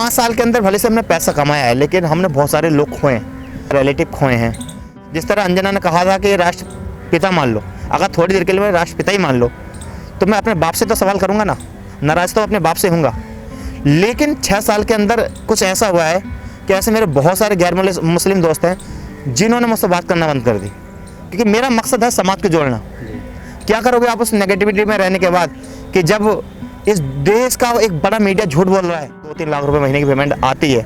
5 साल के अंदर भले से हमने पैसा कमाया है, लेकिन हमने बहुत सारे लोग खोए हैं, रिलेटिव खोए हैं। जिस तरह अंजना ने कहा था कि राष्ट्रपिता मान लो, अगर थोड़ी देर के लिए मैं राष्ट्रपिता ही मान लो, तो मैं अपने बाप से तो सवाल करूँगा ना, नाराज़ तो अपने बाप से हूँगा। लेकिन 6 साल के अंदर कुछ ऐसा हुआ है कि ऐसे मेरे बहुत सारे गैर मुस्लिम दोस्त हैं जिन्होंने मुझसे बात करना बंद कर दी, क्योंकि मेरा मकसद है समाज को जोड़ना। क्या करोगे आप उस नेगेटिविटी में रहने के बाद कि जब इस देश का एक बड़ा मीडिया झूठ बोल रहा है, 2-3 लाख रुपए महीने की पेमेंट आती है।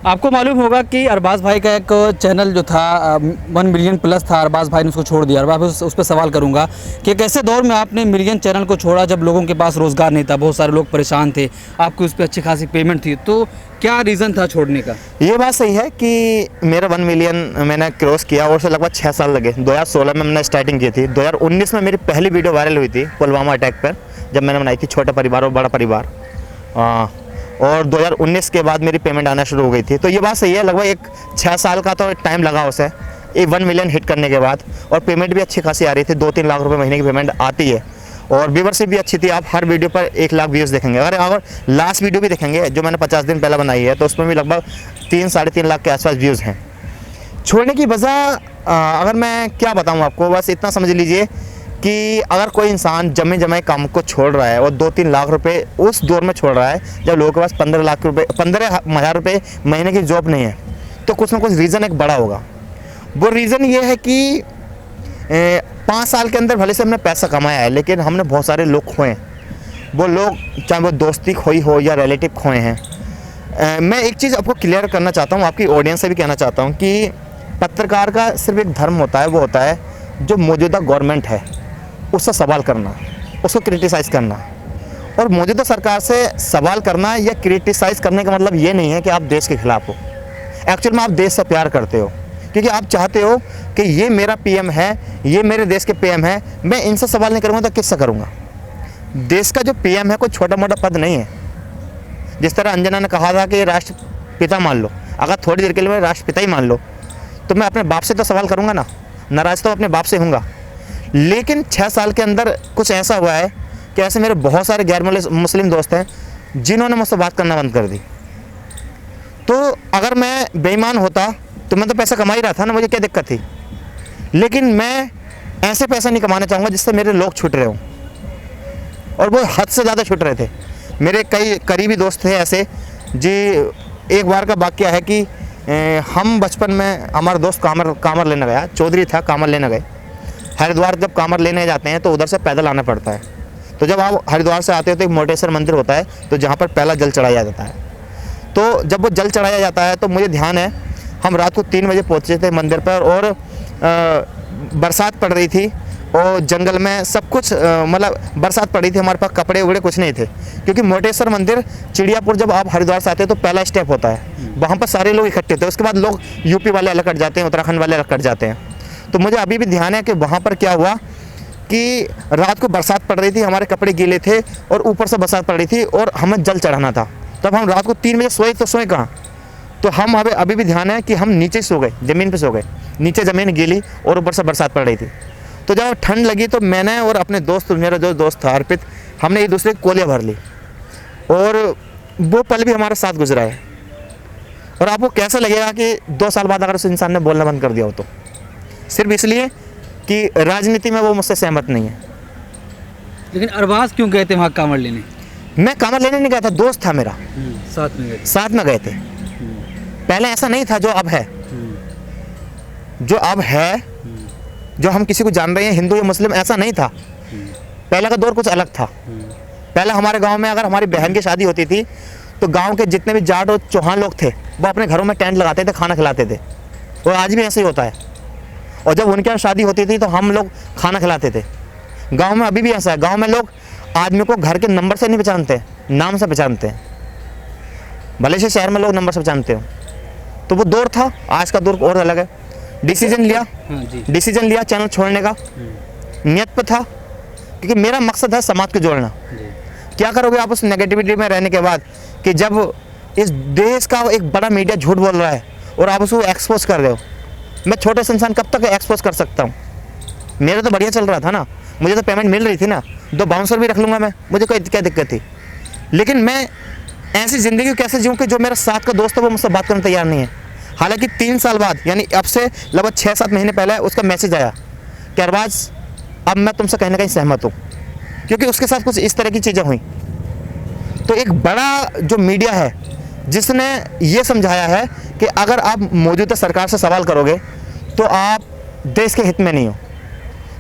आपको मालूम होगा कि अरबाज भाई का एक चैनल जो था 1 मिलियन प्लस था, अरबाज भाई ने उसको छोड़ दिया। अरबाज उस पर सवाल करूंगा कि एक ऐसे दौर में आपने मिलियन चैनल को छोड़ा जब लोगों के पास रोज़गार नहीं था, बहुत सारे लोग परेशान थे, आपकी उस पर अच्छी खासी पेमेंट थी, तो क्या रीज़न था छोड़ने का? ये बात सही है कि मेरा 1 मिलियन मैंने क्रॉस किया और उससे लगभग 6 साल लगे। 2016 में मैंने स्टार्टिंग की थी। 2019 में मेरी पहली वीडियो वायरल हुई थी पुलवामा अटैक पर, जब मैंने बनाई थी छोटा परिवार और बड़ा परिवार, और 2019 के बाद मेरी पेमेंट आना शुरू हो गई थी। तो ये बात सही है, लगभग 6 साल का तो टाइम लगा उसे 1 मिलियन हिट करने के बाद, और पेमेंट भी अच्छी खासी आ रही थी, 2-3 लाख रुपए महीने की पेमेंट आती है, और व्यूवरशिप भी अच्छी थी। आप हर वीडियो पर 1 लाख व्यूज़ देखेंगे। अगर लास्ट वीडियो भी देखेंगे जो मैंने 50 दिन पहले बनाई है, तो उसमें भी लगभग 3-3.5 लाख के आसपास व्यूज़ हैं। छोड़ने की वजह अगर मैं क्या बताऊँ आपको, बस इतना समझ लीजिए कि अगर कोई इंसान जमे काम को छोड़ रहा है और 2-3 लाख रुपए उस दौर में छोड़ रहा है जब लोगों के पास 15,000 रुपये महीने की जॉब नहीं है, तो कुछ ना कुछ रीज़न एक बड़ा होगा। वो रीज़न ये है कि 5 साल के अंदर भले से हमने पैसा कमाया है, लेकिन हमने बहुत सारे लोग खोए हैं। वो लोग चाहे वो दोस्ती खोई हो या रिलेटिव खोए हैं। मैं एक चीज़ आपको क्लियर करना चाहता हूँ, आपकी ऑडियंस से भी कहना चाहता हूँ कि पत्रकार का सिर्फ एक धर्म होता है, वो होता है जो मौजूदा गवर्नमेंट है उससे सवाल करना, उसको क्रिटिसाइज़ करना। और मौजूदा सरकार से सवाल करना या क्रिटिसाइज़ करने का मतलब ये नहीं है कि आप देश के खिलाफ हो। एक्चुअल में आप देश से प्यार करते हो, क्योंकि आप चाहते हो कि ये मेरा पीएम है, ये मेरे देश के पीएम है, मैं इनसे सवाल नहीं करूँगा तो किससे करूँगा? देश का जो पीएम है कोई छोटा मोटा पद नहीं है। जिस तरह अंजना ने कहा था कि राष्ट्रपिता मान लो, अगर थोड़ी देर के लिए मैं राष्ट्रपिता ही मान लो, तो मैं अपने बाप से तो सवाल करूँगा ना, नाराज़ तो अपने बाप से हूँगा। लेकिन 6 साल के अंदर कुछ ऐसा हुआ है कि ऐसे मेरे बहुत सारे गैर मुस्लिम दोस्त हैं जिन्होंने मुझसे बात करना बंद कर दी। तो अगर मैं बेईमान होता तो मैं तो पैसा कमा ही रहा था ना, मुझे क्या दिक्कत थी? लेकिन मैं ऐसे पैसा नहीं कमाना चाहूँगा जिससे मेरे लोग छूट रहे हों, और वो हद से ज़्यादा छूट रहे थे। मेरे कई करीबी दोस्त थे ऐसे जी। एक बार का वाक़या है कि हम बचपन में, हमारा दोस्त कामर लेने गया, चौधरी था, कामर लेने गए। हरिद्वार जब कामर लेने जाते हैं तो उधर से पैदल आना पड़ता है। तो जब आप हरिद्वार से आते हो तो एक मोटेश्वर मंदिर होता है, तो जहाँ पर पहला जल चढ़ाया जाता है। तो जब वो जल चढ़ाया जाता है तो मुझे ध्यान है, हम रात को 3 बजे पहुँचे थे मंदिर पर, और बरसात पड़ रही थी, और जंगल में सब कुछ मतलब बरसात पड़ी थी। हमारे पास कपड़े वगड़े कुछ नहीं थे, क्योंकि मोटेश्वर मंदिर चिड़ियापुर जब आप हरिद्वार से आते हैं तो पहला स्टेप होता है, वहाँ पर सारे लोग इकट्ठे थे। उसके बाद लोग यूपी वाले अलग कट जाते हैं, उत्तराखंड वाले अलग कट जाते हैं। तो मुझे अभी भी ध्यान है कि वहाँ पर क्या हुआ कि रात को बरसात पड़ रही थी, हमारे कपड़े गीले थे, और ऊपर से बरसात पड़ रही थी, और हमें जल चढ़ाना था। तब हम रात को 3 बजे सोए, तो सोए कहाँ? तो हम अभी भी ध्यान है कि हम नीचे सो गए, ज़मीन पे सो गए, नीचे ज़मीन गीली और ऊपर से बरसात पड़ रही थी। तो जब ठंड लगी तो मैंने और अपने दोस्त, मेरा जो दोस्त था अर्पित, हमने एक दूसरे की कोलियाँ भर ली, और वो पल भी हमारे साथ गुजरा है। और आपको कैसा लगेगा कि 2 साल बाद अगर उस इंसान ने बोलना बंद कर दिया हो, तो सिर्फ इसलिए कि राजनीति में वो मुझसे सहमत नहीं है। लेकिन अरबाज क्यों गए थे वहाँ कामर लेने? मैं कामर लेने नहीं गया था, दोस्त था मेरा, साथ में गए थे। पहले ऐसा नहीं था जो अब है। जो अब है, जो हम किसी को जान रहे हैं, हिंदू या मुस्लिम, ऐसा नहीं था। पहले का दौर कुछ अलग था। पहले हमारे गांव में अगर हमारी बहन की शादी होती थी तो गांव के जितने भी जाट और चौहान लोग थे वो अपने घरों में टेंट लगाते थे, खाना खिलाते थे, और आज भी ऐसे ही होता है। और जब उनके यहाँ शादी होती थी तो हम लोग खाना खिलाते थे। गांव में अभी भी ऐसा है, गांव में लोग आदमी को घर के नंबर से नहीं पहचानते, नाम से पहचानते हैं। भले से शहर में लोग नंबर से पहचानते हो। तो वो दौर था, आज का दौर और अलग है। डिसीजन लिया चैनल छोड़ने का, नियत पे था, क्योंकि मेरा मकसद है समाज को जोड़ना। क्या करोगे आप उस नेगेटिविटी में रहने के बाद कि जब इस देश का एक बड़ा मीडिया झूठ बोल रहा है और आप उसको एक्सपोज कर रहे हो? मैं छोटे से इंसान कब तक एक्सपोज कर सकता हूँ? मेरा तो बढ़िया चल रहा था ना, मुझे तो पेमेंट मिल रही थी ना, 2 बाउंसर भी रख लूँगा मैं, मुझे कोई क्या दिक्कत थी। लेकिन मैं ऐसी ज़िंदगी को कैसे जीऊँ कि जो मेरा साथ का दोस्त है वो मुझसे बात करने तैयार नहीं है। हालांकि 3 साल बाद, यानी अब से लगभग 6-7 महीने पहले उसका मैसेज आया कि अरबाज अब मैं तुमसे कहीं ना कहीं सहमत हूँ, क्योंकि उसके साथ कुछ इस तरह की चीज़ें हुई। तो एक बड़ा जो मीडिया है जिसने ये समझाया है कि अगर आप मौजूदा सरकार से सवाल करोगे तो आप देश के हित में नहीं हो,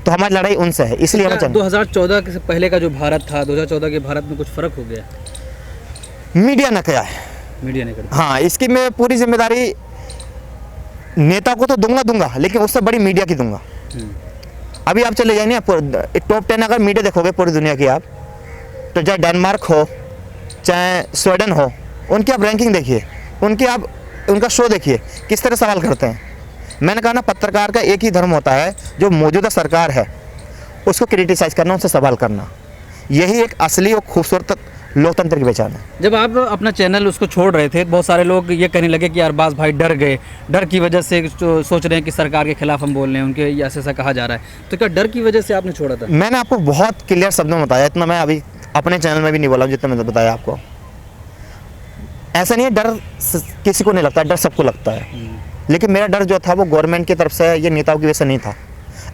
तो हमारी लड़ाई उनसे है, इसलिए हमें चाहिए। 2014 के से पहले का जो भारत था, 2014 के भारत में कुछ फ़र्क हो गया? मीडिया ने किया है, मीडिया ने कर हाँ, इसकी मैं पूरी जिम्मेदारी नेता को तो दूंगा, लेकिन उससे बड़ी मीडिया की दूंगा। अभी आप चले जाइए ना, टॉप 10 अगर मीडिया देखोगे पूरी दुनिया की आप, तो चाहे डेनमार्क हो चाहे स्वीडन हो, उनकी आप रैंकिंग देखिए, उनका शो देखिए किस तरह सवाल करते हैं। मैंने कहा ना, पत्रकार का एक ही धर्म होता है, जो मौजूदा सरकार है उसको क्रिटिसाइज़ करना, उनसे सवाल करना। यही एक असली और खूबसूरत लोकतंत्र की पहचान है। जब आप अपना चैनल उसको छोड़ रहे थे, बहुत सारे लोग ये कहने लगे कि अरबाज भाई डर गए, डर की वजह से सोच रहे हैं कि सरकार के खिलाफ हम बोल रहे हैं, उनके ऐसा कहा जा रहा है। तो क्या डर की वजह से आपने छोड़ा था? मैंने आपको बहुत क्लियर शब्दों में बताया, इतना मैं अभी अपने चैनल में भी नहीं बोला जितना मैंने बताया आपको। ऐसा नहीं है, डर किसी को नहीं लगता, डर सबको लगता है, लेकिन मेरा डर जो था वो गवर्नमेंट की तरफ से, ये नेताओं की वजह से नहीं था।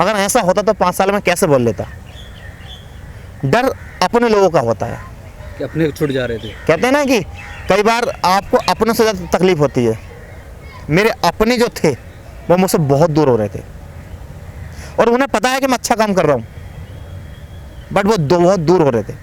अगर ऐसा होता तो 5 साल में कैसे बोल लेता। डर अपने लोगों का होता है, कि अपने छूट जा रहे थे। कहते हैं ना कि कई बार आपको अपनों से ज़्यादा तकलीफ होती है। मेरे अपने जो थे वो मुझसे बहुत दूर हो रहे थे, और उन्हें पता है कि मैं अच्छा काम कर रहा हूँ, बट वो बहुत दूर हो रहे थे।